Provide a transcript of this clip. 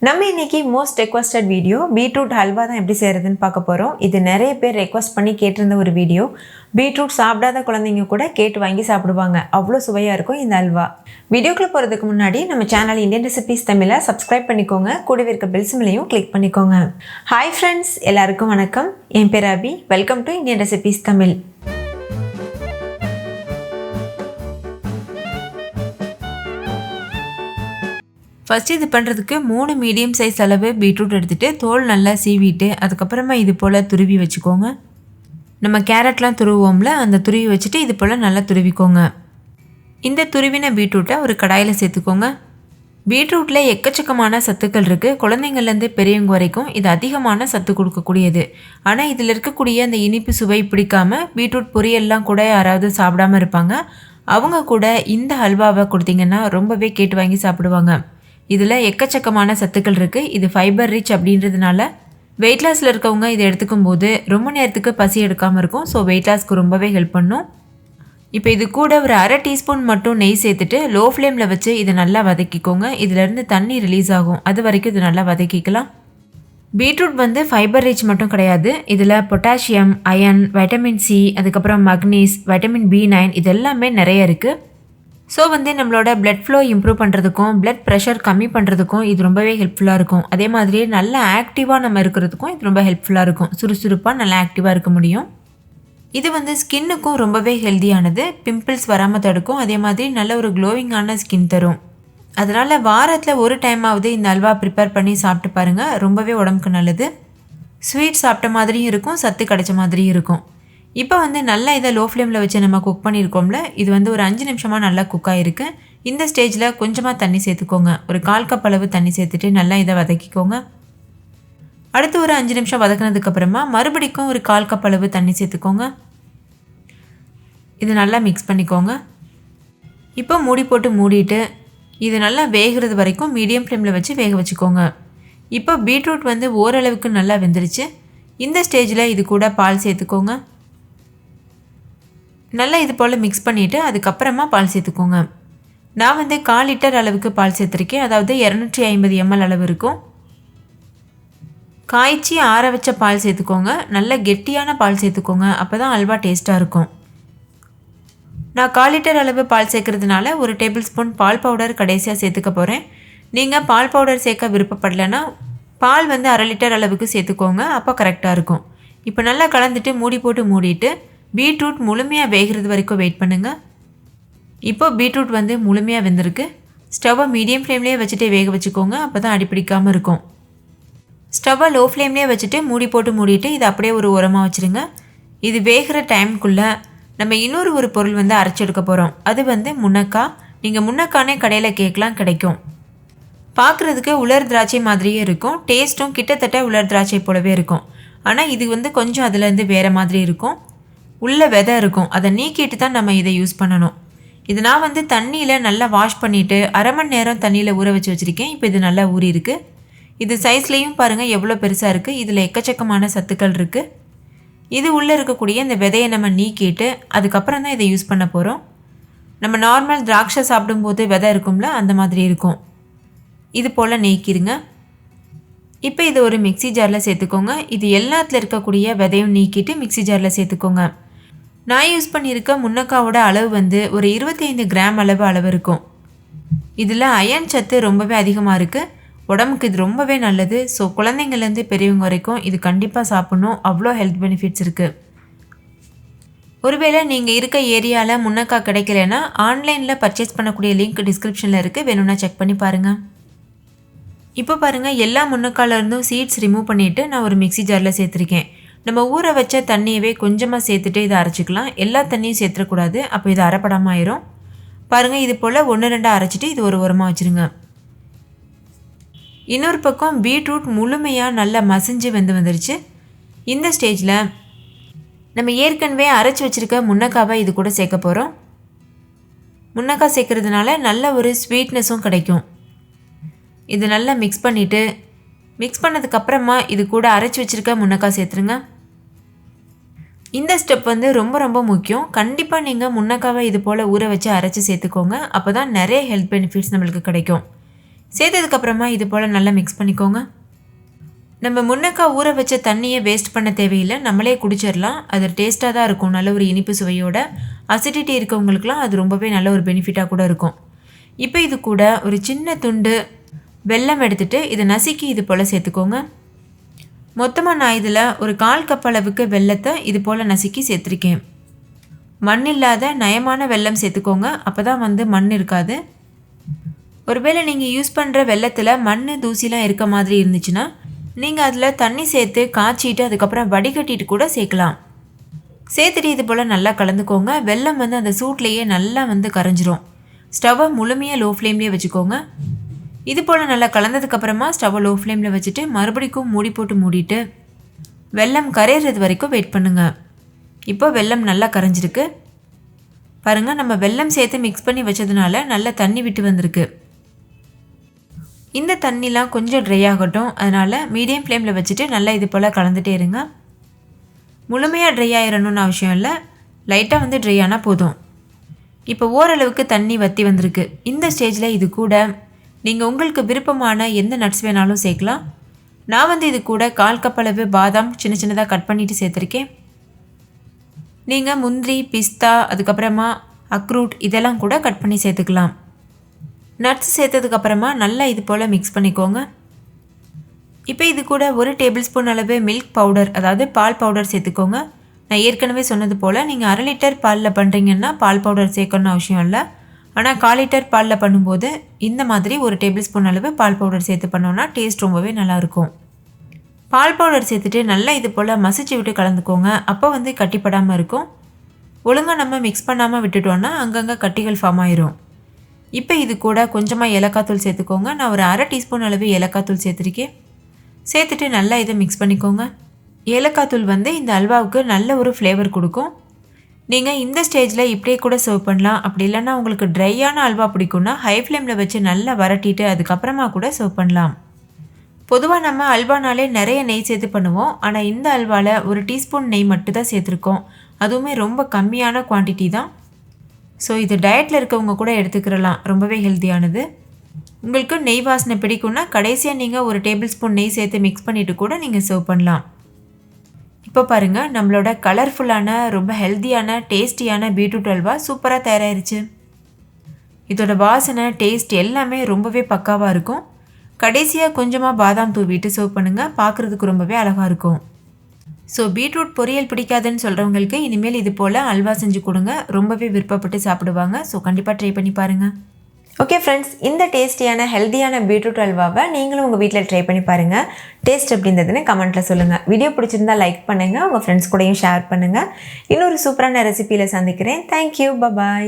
நம்ம இன்னைக்கு most requested video beetroot halwa தான் எப்படி செய்கிறதுன்னு பார்க்க போகிறோம். இது நிறைய பேர் ரெக்வஸ்ட் பண்ணி கேட்டிருந்த ஒரு வீடியோ. பீட்ரூட் சாப்பிடாத குழந்தைங்க கூட கேட்டு வாங்கி சாப்பிடுவாங்க, அவ்வளோ சுவையாக இருக்கும் இந்த ஹல்வா. வீடியோக்குள்ளே போகிறதுக்கு முன்னாடி நம்ம சேனல் இந்தியன் ரெசிபீஸ் தமிழை சப்ஸ்கிரைப் பண்ணிக்கோங்க, கூடவே இருக்க பெல் சிம்லையும் கிளிக் பண்ணிக்கோங்க. ஹாய் ஃப்ரெண்ட்ஸ், எல்லாருக்கும் வணக்கம். என் பேர் Abhi. Welcome to Indian recipes Tamil. First இது பண்ணுறதுக்கு 3 மீடியம் சைஸ் அளவு பீட்ரூட் எடுத்துகிட்டு தோல் நல்லா சீவிட்டு அதுக்கப்புறமா இது போல் துருவி வச்சுக்கோங்க. நம்ம கேரட்லாம் துருவோம்ல, அந்த துருவி வச்சுட்டு இது போல் நல்லா துருவிக்கோங்க. இந்த துருவின பீட்ரூட்டை ஒரு கடாயில் சேர்த்துக்கோங்க. பீட்ரூட்டில் எக்கச்சக்கமான சத்துக்கள் இருக்குது. குழந்தைங்கள்லேருந்து பெரியவங்க வரைக்கும் இது அதிகமான சத்து கொடுக்கக்கூடியது. ஆனால் இதில் இருக்கக்கூடிய அந்த இனிப்பு சுவை பிடிக்காமல் பீட்ரூட் பொரியல்லாம் கூட யாராவது சாப்பிடாமல் இருப்பாங்க. அவங்க கூட இந்த ஹல்வாவை கொடுத்தீங்கன்னா ரொம்பவே கேட்டு வாங்கி சாப்பிடுவாங்க. இதில் எக்கச்சக்கமான சத்துக்கள் இருக்குது. இது ஃபைபர் ரிச் அப்படின்றதுனால வெயிட் லாஸில் இருக்கவங்க இதை எடுத்துக்கும் போது ரொம்ப நேரத்துக்கு பசி எடுக்காமல் இருக்கும். ஸோ வெயிட் லாஸ்க்கு ரொம்பவே ஹெல்ப் பண்ணும். இப்போ இது கூட ஒரு அரை டீஸ்பூன் மட்டும் நெய் சேர்த்துட்டு லோ ஃப்ளேமில் வச்சு இதை நல்லா வதக்கிக்கோங்க. இதிலேருந்து தண்ணி ரிலீஸ் ஆகும், அது வரைக்கும் இது நல்லா வதக்கிக்கலாம். பீட்ரூட் ஃபைபர் ரிச் மட்டும் கிடையாது. இதில் பொட்டாசியம், அயன், வைட்டமின் சி, அதுக்கப்புறம் மக்னீஸ், வைட்டமின் B9 இது எல்லாமே நிறைய இருக்குது. ஸோ நம்மளோட பிளட் ஃப்ளோ இம்ப்ரூவ் பண்ணுறதுக்கும் பிளட் ப்ரெஷர் கம்மி பண்ணுறதுக்கும் இது ரொம்பவே ஹெல்ப்ஃபுல்லாக இருக்கும். அதே மாதிரியே நல்லா ஆக்டிவாக நம்ம இருக்கிறதுக்கும் இது ரொம்ப ஹெல்ப்ஃபுல்லாக இருக்கும். சுறுசுறுப்பாக நல்லா ஆக்டிவாக இருக்க முடியும். இது ஸ்கின்னுக்கும் ரொம்பவே ஹெல்த்தியானது. பிம்பிள்ஸ் வராமல் தடுக்கும். அதே மாதிரி நல்ல ஒரு க்ளோவிங்கான ஸ்கின் தரும். அதனால் வாரத்தில் ஒரு டைமாவது இந்த அல்வா ப்ரிப்பேர் பண்ணி சாப்பிட்டு பாருங்கள். ரொம்பவே உடம்புக்கு நல்லது. ஸ்வீட் சாப்பிட்ட மாதிரியும் இருக்கும், சத்து கிடைச்ச மாதிரியும் இருக்கும். இப்போ நல்லா இதை லோ ஃப்ளேமில் வச்சு நம்ம குக் பண்ணியிருக்கோம்ல, இது ஒரு 5 நிமிஷமாக நல்லா குக் ஆகிருக்கு. இந்த ஸ்டேஜில் கொஞ்சமாக தண்ணி சேர்த்துக்கோங்க. ஒரு 1/4 கப் அளவு தண்ணி சேர்த்துட்டு நல்லா இதை வதக்கிக்கோங்க. அடுத்து ஒரு 5 நிமிஷம் வதக்கினதுக்கப்புறமா மறுபடிக்கும் ஒரு 1/4 கப் அளவு தண்ணி சேர்த்துக்கோங்க. இது நல்லா மிக்ஸ் பண்ணிக்கோங்க. இப்போ மூடி போட்டு மூடிட்டு இது நல்லா வேகிறது வரைக்கும் மீடியம் ஃப்ளேமில் வச்சு வேக வச்சுக்கோங்க. இப்போ பீட்ரூட் ஓரளவுக்கு நல்லா வெந்துருச்சு. இந்த ஸ்டேஜில் இது கூட பால் சேர்த்துக்கோங்க. நல்லா இது போல் மிக்ஸ் பண்ணிவிட்டு அதுக்கப்புறமா பால் சேர்த்துக்கோங்க. நான் 1/4 லிட்டர் அளவுக்கு பால் சேர்த்துருக்கேன். அதாவது 250 ml அளவு இருக்கும். காய்ச்சி ஆற வச்ச பால் சேர்த்துக்கோங்க. நல்ல கெட்டியான பால் சேர்த்துக்கோங்க, அப்போ தான் அல்வா டேஸ்ட்டாக இருக்கும். நான் 1/4 லிட்டர் அளவு பால் சேர்க்கறதுனால ஒரு டேபிள் ஸ்பூன் பால் பவுடர் கடைசியாக சேர்த்துக்க போகிறேன். நீங்கள் பால் பவுடர் சேர்க்க விருப்பப்படலைன்னா பால் 1/2 லிட்டர் அளவுக்கு சேர்த்துக்கோங்க, அப்போ கரெக்டாக இருக்கும். இப்போ நல்லா கலந்துட்டு மூடி போட்டு மூடிட்டு பீட்ரூட் முழுமையாக வேகிறது வரைக்கும் வெயிட் பண்ணுங்கள். இப்போ பீட்ரூட் முழுமையாக வெந்திருக்கு. ஸ்டவ்வை மீடியம் ஃப்ளேம்லேயே வச்சுட்டு வேக வச்சுக்கோங்க, அப்போ தான் அடிப்பிடிக்காமல் இருக்கும். ஸ்டவ்வை லோ ஃப்ளேம்லேயே வச்சுட்டு மூடி போட்டு மூடிட்டு இதை அப்படியே ஒரு ஓரமாக வச்சுருங்க. இது வேகிற டைமுக்குள்ளே நம்ம இன்னொரு பொருள் அரைச்சி எடுக்க போகிறோம். அது முன்னக்காய். நீங்கள் முன்னக்கானே கடையில் கேட்கலாம், கிடைக்கும். பார்க்குறதுக்கு உலர் திராட்சை மாதிரியே இருக்கும். டேஸ்ட்டும் கிட்டத்தட்ட உலர் திராட்சை போலவே இருக்கும். ஆனால் இது கொஞ்சம் அதுலேருந்து வேறு மாதிரி இருக்கும். உள்ள விதை இருக்கும், அதை நீக்கிட்டு தான் நம்ம இதை யூஸ் பண்ணணும். இது நான் தண்ணியில் நல்லா வாஷ் பண்ணிவிட்டு அரை மணி நேரம் தண்ணியில் ஊற வச்சு வச்சுருக்கேன். இப்போ இது நல்லா ஊறி இருக்குது. இது சைஸ்லேயும் பாருங்கள் எவ்வளோ பெருசாக இருக்குது. இதில் எக்கச்சக்கமான சத்துக்கள் இருக்குது. இது உள்ளே இருக்கக்கூடிய இந்த விதையை நம்ம நீக்கிட்டு அதுக்கப்புறம் தான் இதை யூஸ் பண்ண போகிறோம். நம்ம நார்மல் திராட்சை சாப்பிடும்போது விதை இருக்கும்ல, அந்த மாதிரி இருக்கும். இது போல் நீக்கிடுங்க. இப்போ இது ஒரு மிக்சி ஜாரில் சேர்த்துக்கோங்க. இது எல்லாத்தில் இருக்கக்கூடிய விதையும் நீக்கிட்டு மிக்சி ஜாரில் சேர்த்துக்கோங்க. நான் யூஸ் பண்ணியிருக்க முன்னக்காவோட அளவு ஒரு 25 கிராம் அளவு இருக்கும். இதில் அயன் சத்து ரொம்பவே அதிகமாக இருக்குது. உடம்புக்கு இது ரொம்பவே நல்லது. ஸோ குழந்தைங்கள்லேருந்து பெரியவங்க வரைக்கும் இது கண்டிப்பாக சாப்பிட்ணும், அவ்வளோ ஹெல்த் பெனிஃபிட்ஸ் இருக்குது. ஒருவேளை நீங்கள் இருக்க ஏரியாவில் முன்னக்காய் கிடைக்கலன்னா ஆன்லைனில் பர்ச்சேஸ் பண்ணக்கூடிய லிங்க் டிஸ்கிரிப்ஷனில் இருக்குது, வேணும்னா செக் பண்ணி பாருங்கள். இப்போ பாருங்கள், எல்லா முன்னக்காலேருந்தும் சீட்ஸ் ரிமூவ் பண்ணிவிட்டு நான் ஒரு மிக்சி ஜாரில் சேர்த்துருக்கேன். நம்ம ஊற வச்ச தண்ணியவே கொஞ்சமாக சேர்த்துட்டு இதை அரைச்சிக்கலாம். எல்லா தண்ணியும் சேர்த்துக்கூடாது, அப்போ இது அரைப்படாமல் ஆயிரும். பாருங்கள், இது போல் 1-2 அரைச்சிட்டு இது ஒரு உரமாக வச்சுருங்க. இன்னொரு பக்கம் பீட்ரூட் முழுமையாக நல்லா மசிஞ்சு வந்துருச்சு. இந்த ஸ்டேஜில் நம்ம ஏற்கனவே அரைச்சி வச்சுருக்க முன்னக்காவை இது கூட சேர்க்க போகிறோம். முன்னக்காய் சேர்க்கறதுனால நல்ல ஒரு ஸ்வீட்னஸும் கிடைக்கும். இது நல்லா மிக்ஸ் பண்ணிவிட்டு மிக்ஸ் பண்ணதுக்கப்புறமா இது கூட அரைச்சி வச்சுருக்க முன்னக்காய் சேர்த்துருங்க. இந்த ஸ்டெப் வந்து ரொம்ப ரொம்ப முக்கியம். கண்டிப்பாக நீங்கள் முன்னக்காவை இது போல் ஊற வச்சு அரைச்சி சேர்த்துக்கோங்க. அப்போ தான் நிறைய ஹெல்த் பெனிஃபிட்ஸ் நம்மளுக்கு கிடைக்கும். சேர்த்ததுக்கப்புறமா இது போல் நல்லா மிக்ஸ் பண்ணிக்கோங்க. நம்ம முன்னக்காய் ஊற வச்ச தண்ணியை வேஸ்ட் பண்ண தேவையில்லை, நம்மளே குடிச்சிடலாம். அது டேஸ்ட்டாக தான் இருக்கும், நல்ல ஒரு இனிப்பு சுவையோட. அசிடிட்டி இருக்கவங்களுக்குலாம் அது ரொம்பவே நல்ல ஒரு பெனிஃபிட்டாக கூட இருக்கும். இப்போ இது கூட ஒரு சின்ன துண்டு வெல்லம் எடுத்துகிட்டு இதை நசுக்கி இது போல் சேர்த்துக்கோங்க. மொத்தமாக நான் இதில் ஒரு 1/4 கப் அளவுக்கு வெல்லத்தை இது போல் நசுக்கி சேர்த்துருக்கேன். மண் இல்லாத நயமான வெல்லம் சேர்த்துக்கோங்க, அப்போ தான் வந்து மண் இருக்காது. ஒருவேளை நீங்கள் யூஸ் பண்ணுற வெல்லத்தில் மண் தூசிலாம் இருக்க மாதிரி இருந்துச்சுன்னா நீங்கள் அதில் தண்ணி சேர்த்து காய்ச்சிட்டு அதுக்கப்புறம் வடிகட்டிட்டு கூட சேர்க்கலாம். சேர்த்துட்டு இது போல் நல்லா கலந்துக்கோங்க. வெல்லம் வந்து அந்த சூட்லேயே நல்லா வந்து கரைஞ்சிரும். ஸ்டவ்வை முழுமையாக லோ ஃப்ளேம்லேயே வச்சுக்கோங்க. இது போல் நல்லா கலந்ததுக்கப்புறமா ஸ்டவ்வை லோ ஃப்ளேமில் வச்சுட்டு மறுபடிக்கும் மூடி போட்டு மூடிட்டு வெல்லம் கரையிறது வரைக்கும் வெயிட் பண்ணுங்கள். இப்போ வெல்லம் நல்லா கரைஞ்சிருக்கு பாருங்கள். நம்ம வெல்லம் சேர்த்து மிக்ஸ் பண்ணி வச்சதுனால நல்லா தண்ணி விட்டு வந்திருக்கு. இந்த தண்ணிலாம் கொஞ்சம் ட்ரை ஆகட்டும், அதனால் மீடியம் ஃப்ளேமில் வச்சுட்டு நல்லா இது போல் கலந்துகிட்டே இருங்க. முழுமையாக ட்ரை ஆகிடணும்னு அவசியம் இல்லை, லைட்டாக வந்து ட்ரை ஆனால் போதும். இப்போ ஓரளவுக்கு தண்ணி வற்றி வந்திருக்கு. இந்த ஸ்டேஜில் இது கூட நீங்கள் உங்களுக்கு விருப்பமான எந்த நட்ஸ் வேணாலும் சேர்க்கலாம். நான் வந்து இது கூட 1/4 கப் அளவு பாதாம் சின்ன சின்னதாக கட் பண்ணிவிட்டு சேர்த்துருக்கேன். நீங்கள் முந்திரி, பிஸ்தா, அதுக்கப்புறமா அக்ரூட் இதெல்லாம் கூட கட் பண்ணி சேர்த்துக்கலாம். நட்ஸ் சேர்த்ததுக்கப்புறமா நல்லா இது போல் மிக்ஸ் பண்ணிக்கோங்க. இப்போ இது கூட 1 டேபிள் ஸ்பூன் அளவு மில்க் பவுடர், அதாவது பால் பவுடர் சேர்த்துக்கோங்க. நான் ஏற்கனவே சொன்னது போல் நீங்கள் 1/2 லிட்டர் பாலில் பண்ணுறீங்கன்னா பால் பவுடர் சேர்க்கணும்னு அவசியம் இல்லை. ஆனால் 1/4 லிட்டர் பாலில் பண்ணும்போது இந்த மாதிரி 1 டேபிள் ஸ்பூன் அளவு பால் பவுடர் சேர்த்து பண்ணோன்னா டேஸ்ட் ரொம்பவே நல்லாயிருக்கும். பால் பவுடர் சேர்த்துட்டு நல்லா இது போல் மசிச்சு விட்டு கலந்துக்கோங்க. அப்போ வந்து கட்டிப்படாமல் இருக்கும். ஒழுங்காக நம்ம மிக்ஸ் பண்ணாமல் விட்டுட்டோன்னா அங்கங்கே கட்டிகள் ஃபார்ம் ஆயிரும். இப்போ இது கூட கொஞ்சமாக ஏலக்காய் தூள் சேர்த்துக்கோங்க. நான் ஒரு 1/2 டீஸ்பூன் அளவு ஏலக்காய் தூள் சேர்த்துருக்கேன். சேர்த்துட்டு நல்லா இதை மிக்ஸ் பண்ணிக்கோங்க. ஏலக்காய் தூள் வந்து இந்த அல்வாவுக்கு நல்ல ஒரு ஃப்ளேவர் கொடுக்கும். நீங்கள் இந்த ஸ்டேஜில் இப்படியே கூட சர்வ் பண்ணலாம். அப்படி இல்லைன்னா உங்களுக்கு ட்ரையான அல்வா பிடிக்கும்னா ஹை ஃப்ளேமில் வச்சு நல்லா வரட்டிட்டு அதுக்கப்புறமா கூட சர்வ் பண்ணலாம். பொதுவாக நம்ம அல்வானாலே நிறைய நெய் சேர்த்து பண்ணுவோம். ஆனால் இந்த அல்வாவில் 1 டீஸ்பூன் நெய் மட்டும் தான் சேர்த்துருக்கோம். அதுவுமே ரொம்ப கம்மியான குவான்டிட்டி தான். ஸோ இது டயட்டில் இருக்கவங்க கூட எடுத்துக்கிறலாம், ரொம்பவே ஹெல்த்தியானது. உங்களுக்கு நெய் வாசனை பிடிக்கும்னா கடைசியாக நீங்கள் 1 டேபிள் ஸ்பூன் நெய் சேர்த்து மிக்ஸ் பண்ணிவிட்டு கூட நீங்கள் சர்வ் பண்ணலாம். இப்போ பாருங்கள், நம்மளோட கலர்ஃபுல்லான ரொம்ப ஹெல்த்தியான டேஸ்டியான பீட்ரூட் அல்வா சூப்பராக தயாராகிருச்சு. இதோட வாசனை, டேஸ்ட் எல்லாமே ரொம்பவே பக்காவாக இருக்கும். கடைசியாக கொஞ்சமாக பாதாம் தூவிட்டு சர்வ் பண்ணுங்கள், பார்க்குறதுக்கு ரொம்பவே அழகாக இருக்கும். ஸோ பீட்ரூட் பொரியல் பிடிக்காதுன்னு சொல்கிறவங்களுக்கு இனிமேல் இது போல் அல்வா செஞ்சு கொடுங்க, ரொம்பவே விருப்பப்பட்டு சாப்பிடுவாங்க. ஸோ கண்டிப்பாக ட்ரை பண்ணி பாருங்கள். ஓகே ஃப்ரெண்ட்ஸ், இந்த டேஸ்டியான ஹெல்த்தியான பீட்ரூட் அல்வாவை நீங்களும் உங்கள் வீட்டில் ட்ரை பண்ணி பாருங்கள். டேஸ்ட் எப்படின்றதுன்னு கமெண்ட்டில் சொல்லுங்கள். வீடியோ பிடிச்சிருந்தா லைக் பண்ணுங்கள், உங்கள் ஃப்ரெண்ட்ஸ் கூடயும் ஷேர் பண்ணுங்கள். இன்னொரு சூப்பரான ரெசிபியில் சந்திக்கிறேன். Thank you, bye bye.